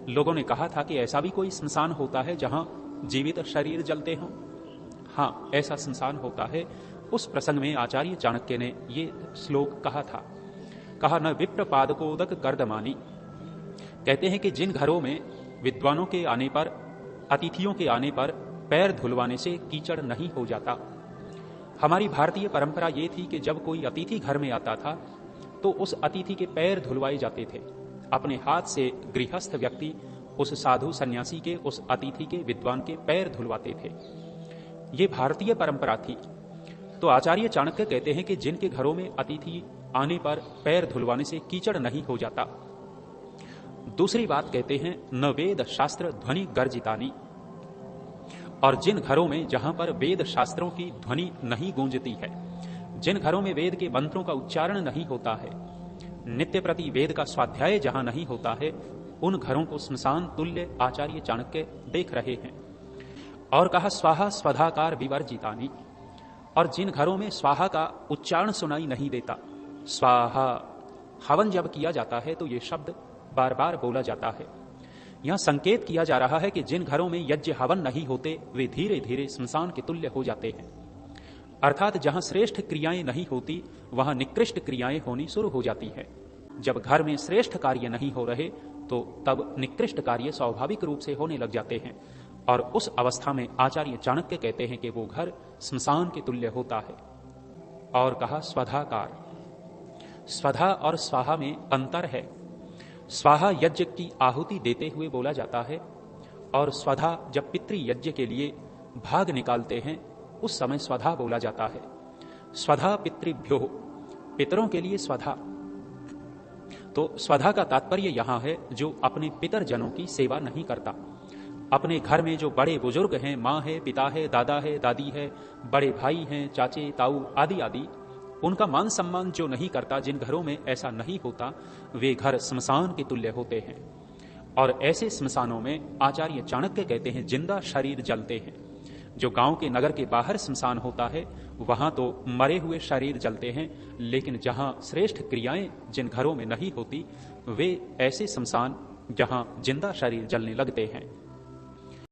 लोगों ने कहा था कि ऐसा भी कोई स्मशान होता है जहां जीवित शरीर जलते हों। हाँ, ऐसा स्मशान होता है। उस प्रसंग में आचार्य चाणक्य ने ये श्लोक कहा था। कहा, न विप्र पादकोदक कर्दमानी। कहते हैं कि जिन घरों में विद्वानों के आने पर, अतिथियों के आने पर पैर धुलवाने से कीचड़ नहीं हो जाता। हमारी भारतीय परंपरा ये थी कि जब कोई अतिथि घर में आता था तो उस अतिथि के पैर धुलवाए जाते थे। अपने हाथ से गृहस्थ व्यक्ति उस साधु सन्यासी के, उस अतिथि के, विद्वान के पैर धुलवाते थे। ये भारतीय परंपरा थी। तो आचार्य चाणक्य कहते हैं कि जिनके घरों में अतिथि आने पर पैर धुलवाने से कीचड़ नहीं हो जाता। दूसरी बात कहते हैं, न वेद शास्त्र ध्वनि गर्जितानी। और जिन घरों में, जहां पर वेद शास्त्रों की ध्वनि नहीं गूंजती है, जिन घरों में वेद के मंत्रों का उच्चारण नहीं होता है, नित्य प्रति वेद का स्वाध्याय जहां नहीं होता है, उन घरों को स्मशान तुल्य आचार्य चाणक्य देख रहे हैं। और कहा, स्वाहा स्वधाकार विवर्जितानी। और जिन घरों में स्वाहा का उच्चारण सुनाई नहीं देता, स्वाहा, हवन जब किया जाता है तो ये शब्द बार बार बोला जाता है। यहां संकेत किया जा रहा है कि जिन घरों में यज्ञ हवन नहीं होते वे धीरे धीरे स्मशान के तुल्य हो जाते हैं। अर्थात जहां श्रेष्ठ क्रियाएं नहीं होती वहां निकृष्ट क्रियाएं होनी शुरू हो जाती है। जब घर में श्रेष्ठ कार्य नहीं हो रहे तो तब निकृष्ट कार्य स्वाभाविक रूप से होने लग जाते हैं। और उस अवस्था में आचार्य चाणक्य कहते हैं कि वो घर स्मशान के तुल्य होता है। और कहा, स्वधाकार। स्वधा और स्वाहा में अंतर है। स्वाहा यज्ञ की आहुति देते हुए बोला जाता है, और स्वधा जब पितृ यज्ञ के लिए भाग निकालते हैं उस समय स्वधा बोला जाता है। स्वधा पितृभ्यो, पितरों के लिए स्वधा। तो स्वधा का तात्पर्य यहां है जो अपने पितरजनों की सेवा नहीं करता। अपने घर में जो बड़े बुजुर्ग हैं, माँ है, पिता है, दादा है, दादी है, बड़े भाई हैं, चाचे, ताऊ आदि आदि, उनका मान सम्मान जो नहीं करता, जिन घरों में ऐसा नहीं होता, वे घर स्मशान के तुल्य होते हैं। और ऐसे स्मशानों में आचार्य चाणक्य कहते हैं जिंदा शरीर जलते हैं। जो गांव के, नगर के बाहर स्मशान होता है वहां तो मरे हुए शरीर जलते हैं, लेकिन जहां श्रेष्ठ क्रियाएं जिन घरों में नहीं होती वे ऐसे स्मशान जहां जिंदा शरीर जलने लगते हैं।